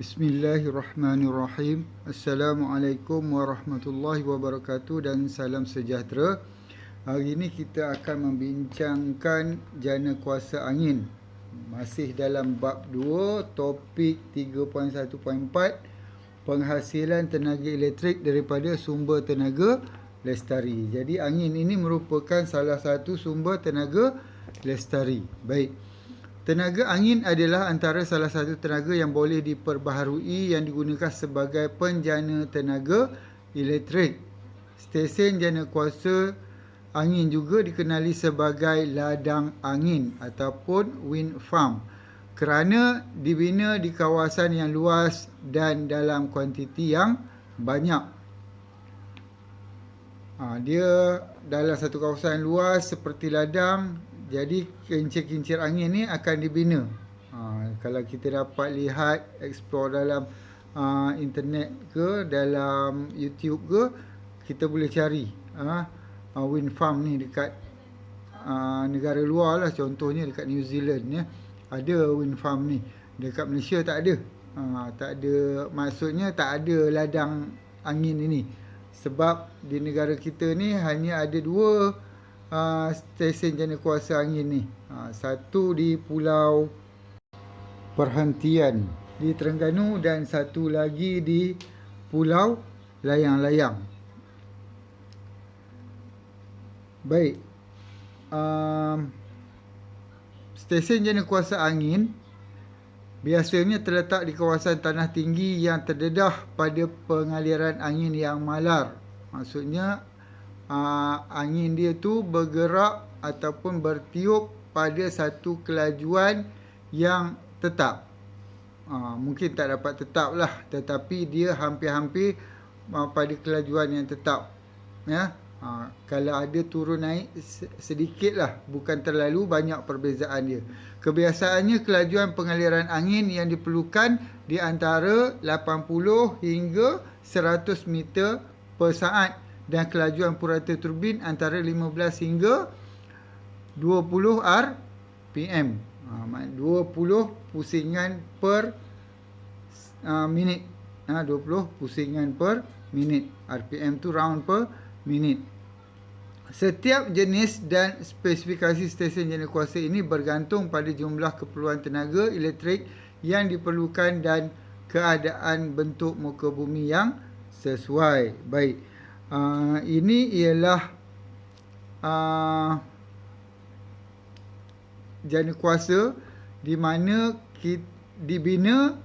Bismillahirrahmanirrahim. Assalamualaikum warahmatullahi wabarakatuh dan salam sejahtera. Hari ini kita akan membincangkan jana kuasa angin. Masih dalam bab 2, topik 3.1.4, penghasilan tenaga elektrik daripada sumber tenaga lestari. Jadi angin ini merupakan salah satu sumber tenaga lestari. Baik. Tenaga angin adalah antara salah satu tenaga yang boleh diperbaharui yang digunakan sebagai penjana tenaga elektrik. Stesen jana kuasa angin juga dikenali sebagai ladang angin ataupun wind farm kerana dibina di kawasan yang luas dan dalam kuantiti yang banyak. Dia dalam satu kawasan luas seperti ladang. Jadi kincir-kincir angin ni akan dibina. Kalau kita dapat lihat, explore dalam internet ke, dalam YouTube ke, kita boleh cari wind farm ni dekat negara luar lah. Contohnya dekat New Zealand ya. Ada wind farm ni. Dekat Malaysia tak ada. Tak ada, maksudnya tak ada ladang angin ini. Sebab di negara kita ni hanya ada dua stesen jana kuasa angin ni. Satu di Pulau Perhentian di Terengganu dan satu lagi di Pulau Layang-Layang. Baik. Stesen jana kuasa angin biasanya terletak di kawasan tanah tinggi yang terdedah pada pengaliran angin yang malar. Maksudnya angin dia tu bergerak ataupun bertiup pada satu kelajuan yang tetap. Mungkin tak dapat tetap lah, tetapi dia hampir-hampir pada kelajuan yang tetap ya. Kalau ada turun naik sedikit lah, bukan terlalu banyak perbezaan dia. Kebiasaannya kelajuan pengaliran angin yang diperlukan di antara 80 hingga 100 meter per saat dan kelajuan purata turbin antara 15 hingga 20 rpm. 20 pusingan per minit. 20 pusingan per minit. RPM tu round per minit. Setiap jenis dan spesifikasi stesen jana kuasa ini bergantung pada jumlah keperluan tenaga elektrik yang diperlukan dan keadaan bentuk muka bumi yang sesuai. Baik. Ini ialah jana kuasa di mana dibina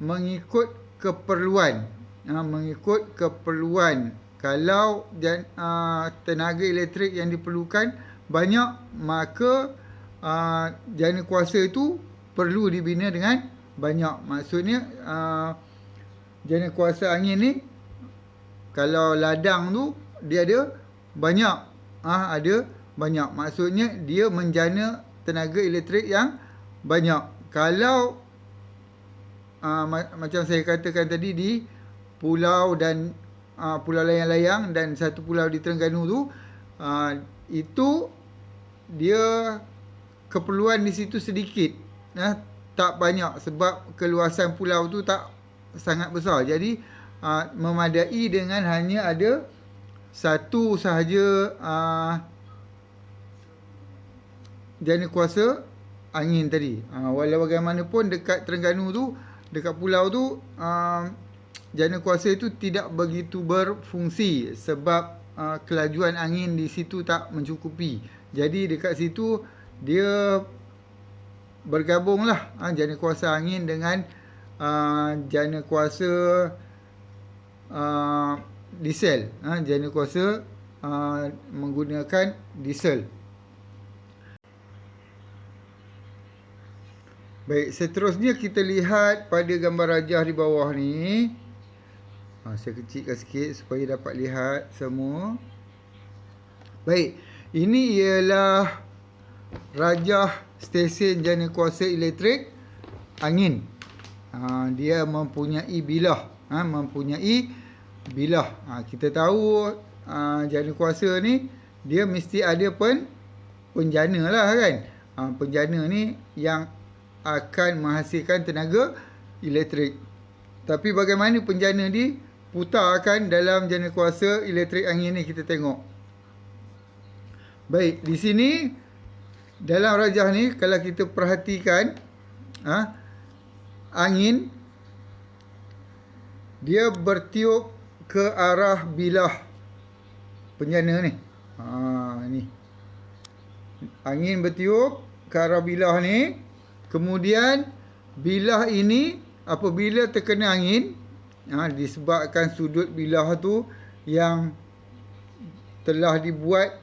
mengikut keperluan. Mengikut keperluan. Kalau tenaga elektrik yang diperlukan banyak, maka jana kuasa itu perlu dibina dengan banyak. Maksudnya jana kuasa angin ni, kalau ladang tu dia ada banyak. Ada banyak. Maksudnya dia menjana tenaga elektrik yang banyak. Kalau macam saya katakan tadi di pulau dan Pulau Layang-Layang dan satu pulau di Terengganu tu, itu dia keperluan di situ sedikit. Tak banyak sebab keluasan pulau tu tak sangat besar. Jadi memadai dengan hanya ada satu sahaja jana kuasa angin tadi. Walau bagaimanapun dekat Terengganu tu, dekat pulau tu, jana kuasa itu tidak begitu berfungsi sebab kelajuan angin di situ tak mencukupi. Jadi dekat situ dia bergabunglah jana kuasa angin dengan jana kuasa diesel. Jana kuasa menggunakan diesel. Baik, seterusnya kita lihat pada gambar rajah di bawah ni. Saya kecilkan sikit supaya dapat lihat semua. Baik, ini ialah rajah stesen jana kuasa elektrik angin. Dia mempunyai bilah. Mempunyai bilah. Kita tahu jana kuasa ni dia mesti ada penjana lah kan. Penjana ni yang akan menghasilkan tenaga elektrik. Tapi bagaimana penjana diputarkan dalam jana kuasa elektrik angin ni, kita tengok. Baik, di sini dalam rajah ni kalau kita perhatikan, angin dia bertiup ke arah bilah penjana ni. Ni. Angin bertiup ke arah bilah ni. Kemudian bilah ini apabila terkena angin, disebabkan sudut bilah tu yang telah dibuat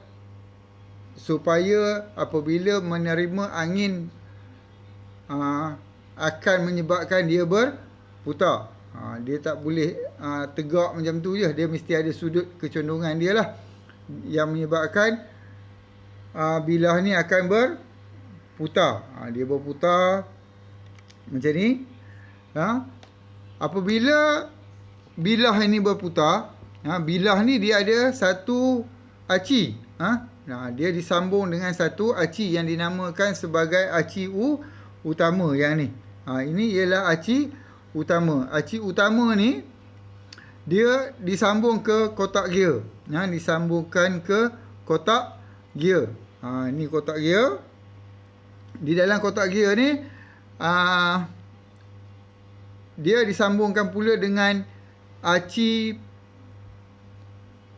supaya apabila menerima angin akan menyebabkan dia berputar. Dia tak boleh tegak macam tu je. Dia mesti ada sudut kecondongan dia lah yang menyebabkan bilah ni akan berputar. Dia berputar macam ni. Apabila bilah ini berputar, bilah ni dia ada satu aci. Dia disambung dengan satu aci yang dinamakan sebagai aci utama yang ni. Ini ialah aci utama. Aci utama ni dia disambung ke kotak gear. Disambungkan ke kotak gear. Ni kotak gear. Di dalam kotak gear ni dia disambungkan pula dengan aci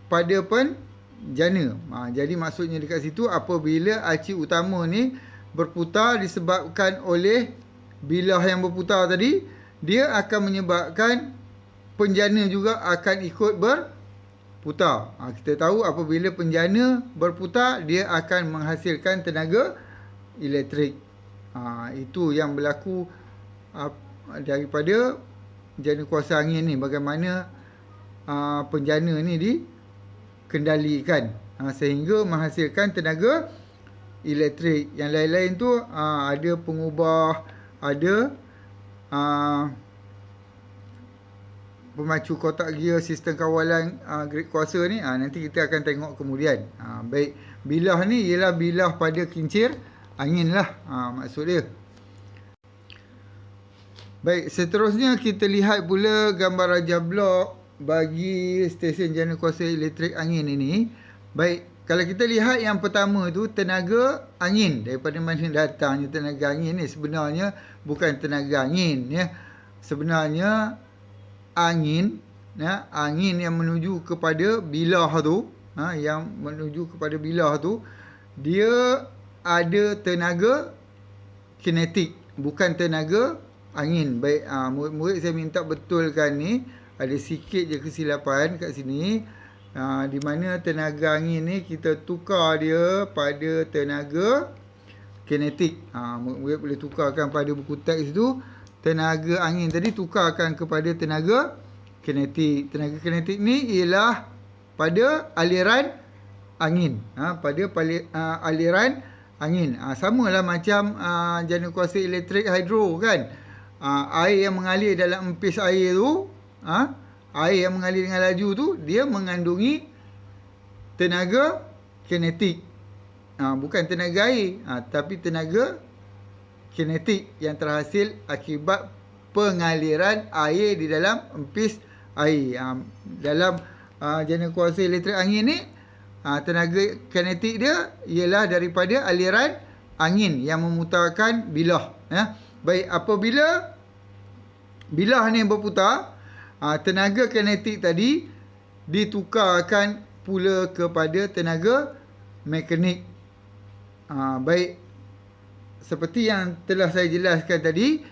pada penjana. Jadi maksudnya dekat situ apabila aci utama ni berputar disebabkan oleh bilah yang berputar tadi, dia akan menyebabkan penjana juga akan ikut berputar. Kita tahu apabila penjana berputar, dia akan menghasilkan tenaga elektrik. Itu yang berlaku daripada jana kuasa angin ni. Bagaimana penjana ni dikendalikan sehingga menghasilkan tenaga elektrik. Yang lain-lain tu ada pengubah, ada pemacu kotak gear, sistem kawalan grid kuasa ni. Nanti kita akan tengok kemudian. Baik, bilah ni ialah bilah pada kincir angin lah, maksud dia. Baik, seterusnya kita lihat pula gambar rajah blok bagi stesen jana kuasa elektrik angin ini. Baik, kalau kita lihat yang pertama tu, tenaga angin. Daripada mana datangnya tenaga angin ni? Sebenarnya bukan tenaga angin, ya. Sebenarnya angin, angin yang menuju kepada bilah tu, yang menuju kepada bilah tu, dia ada tenaga kinetik, bukan tenaga angin. Baik, murid-murid saya minta betulkan ni. Ada sikit je kesilapan kat sini. Di mana tenaga angin ni kita tukar dia pada tenaga kinetik. Murid boleh tukarkan pada buku teks tu. Tenaga angin tadi tukarkan kepada tenaga kinetik. Tenaga kinetik ni ialah pada aliran angin. Pada aliran angin. Samalah macam jana kuasa elektrik hidro kan. Air yang mengalir dalam empis air tu, air yang mengalir dengan laju tu, dia mengandungi tenaga kinetik. Bukan tenaga air, tapi tenaga kinetik yang terhasil akibat pengaliran air di dalam empis air. Dalam jana kuasa elektrik angin ni, tenaga kinetik dia ialah daripada aliran angin yang memutarkan bilah. Baik, apabila bilah ni berputar, tenaga kinetik tadi ditukarkan pula kepada tenaga mekanik. Baik, seperti yang telah saya jelaskan tadi,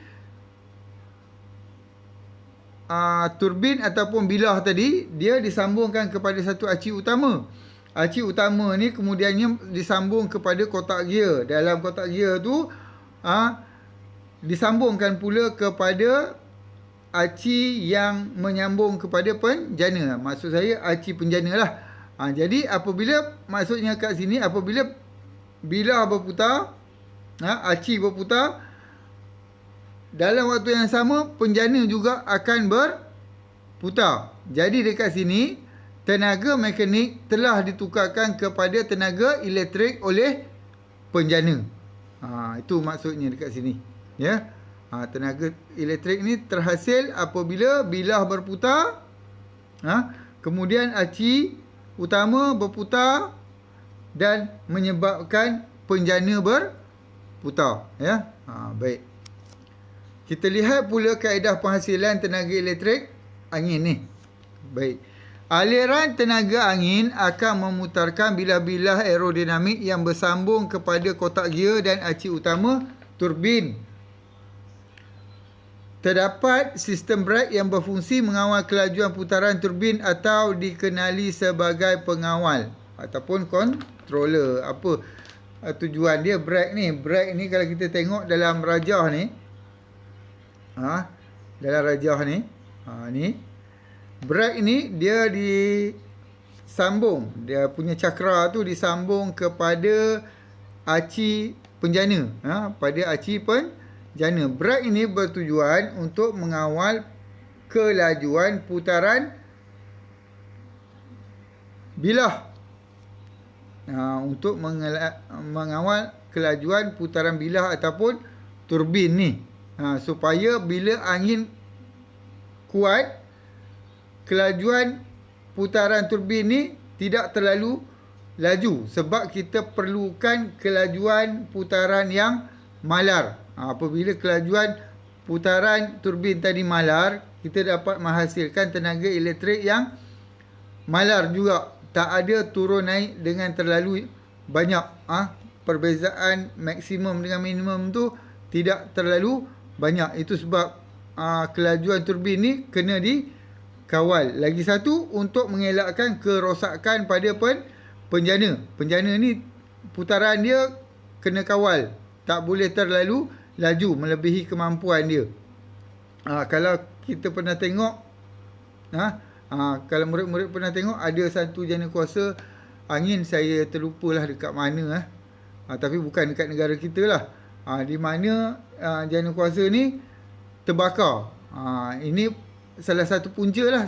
turbin ataupun bilah tadi, dia disambungkan kepada satu aci utama. Aci utama ni kemudiannya disambung kepada kotak gear. Dalam kotak gear tu disambungkan pula kepada aci yang menyambung kepada penjana. Maksud saya aci penjana lah. Jadi apabila, maksudnya kat sini, apabila bilah berputar, aci berputar, dalam waktu yang sama penjana juga akan berputar. Jadi dekat sini tenaga mekanik telah ditukarkan kepada tenaga elektrik oleh penjana. Itu maksudnya dekat sini, ya. Tenaga elektrik ni terhasil apabila bilah berputar, kemudian aci utama berputar dan menyebabkan penjana berputar. Ya, baik. Kita lihat pula kaedah penghasilan tenaga elektrik angin ni. Baik. Aliran tenaga angin akan memutarkan bilah-bilah aerodinamik yang bersambung kepada kotak gear dan aci utama turbin. Terdapat sistem brake yang berfungsi mengawal kelajuan putaran turbin atau dikenali sebagai pengawal ataupun controller. Apa tujuan dia brake ni? Brake ni kalau kita tengok dalam rajah ni, dalam rajah ni, ni brake ni dia disambung, dia punya cakra tu disambung kepada aci penjana, pada aci penjana. Brake ini bertujuan untuk mengawal kelajuan putaran bilah. Untuk mengawal kelajuan putaran bilah ataupun turbin ni. Supaya bila angin kuat, kelajuan putaran turbin ni tidak terlalu laju. Sebab kita perlukan kelajuan putaran yang malar. Apabila kelajuan putaran turbin tadi malar, kita dapat menghasilkan tenaga elektrik yang malar juga. Tak ada turun naik dengan terlalu banyak. Perbezaan maksimum dengan minimum tu tidak terlalu banyak. Itu sebab kelajuan turbin ni kena dikawal. Lagi satu, untuk mengelakkan kerosakan pada penjana. Penjana ni putaran dia kena kawal. Tak boleh terlalu laju melebihi kemampuan dia. Kalau kita pernah tengok, kalau murid-murid pernah tengok, ada satu jana kuasa angin, saya terlupalah dekat mana, tapi bukan dekat negara kita lah. Di mana jana kuasa ni terbakar. Ini salah satu punca lah,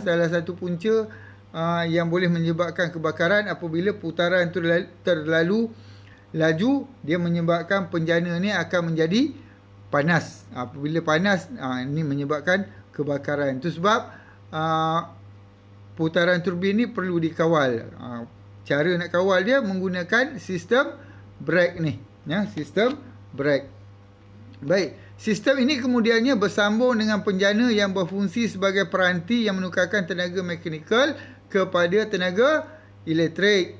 yang boleh menyebabkan kebakaran apabila putaran tu terlalu laju, dia menyebabkan penjana ni akan menjadi panas. Apabila panas, ini menyebabkan kebakaran. Itu sebab putaran turbin ni perlu dikawal. Cara nak kawal dia menggunakan sistem brake ni, sistem brake. Baik, sistem ini kemudiannya bersambung dengan penjana yang berfungsi sebagai peranti yang menukarkan tenaga mekanikal kepada tenaga elektrik.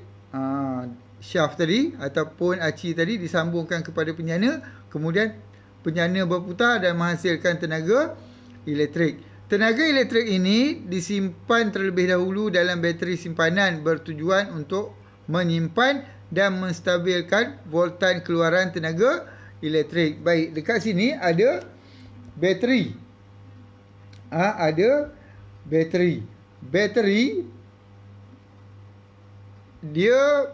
Shaft tadi ataupun aci tadi disambungkan kepada penjana, kemudian penjana berputar dan menghasilkan tenaga elektrik. Tenaga elektrik ini disimpan terlebih dahulu dalam bateri simpanan bertujuan untuk menyimpan dan menstabilkan voltan keluaran tenaga elektrik. Baik, dekat sini ada bateri. Ada bateri. Bateri dia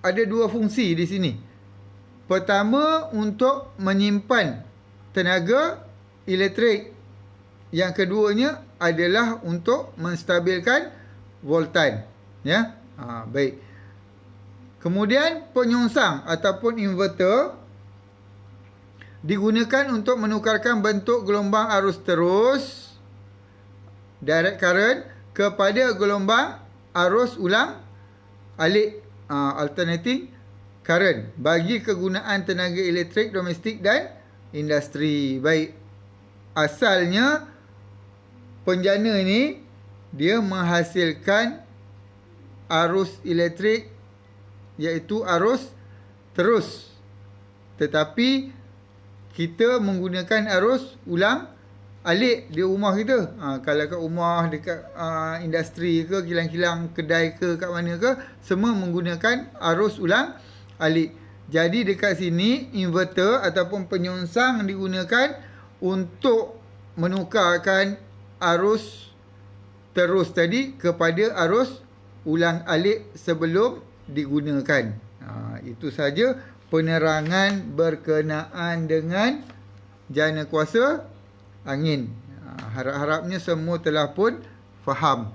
ada dua fungsi di sini. Pertama, untuk menyimpan tenaga elektrik. Yang keduanya adalah untuk menstabilkan voltan. Ya, baik. Kemudian penyongsang ataupun inverter digunakan untuk menukarkan bentuk gelombang arus terus, direct current, kepada gelombang arus ulang alik, alternating current, bagi kegunaan tenaga elektrik domestik dan industri. Baik, asalnya penjana ni dia menghasilkan arus elektrik, iaitu arus terus. Tetapi kita menggunakan arus ulang alik di rumah kita. Kalau kat rumah, dekat industri ke, kilang-kilang kedai ke, kat mana ke, semua menggunakan arus ulang alik. Jadi dekat sini inverter ataupun penyongsang digunakan untuk menukarkan arus terus tadi kepada arus ulang alik sebelum digunakan. Itu saja penerangan berkenaan dengan jana kuasa angin. Harap-harapnya semua telah pun faham.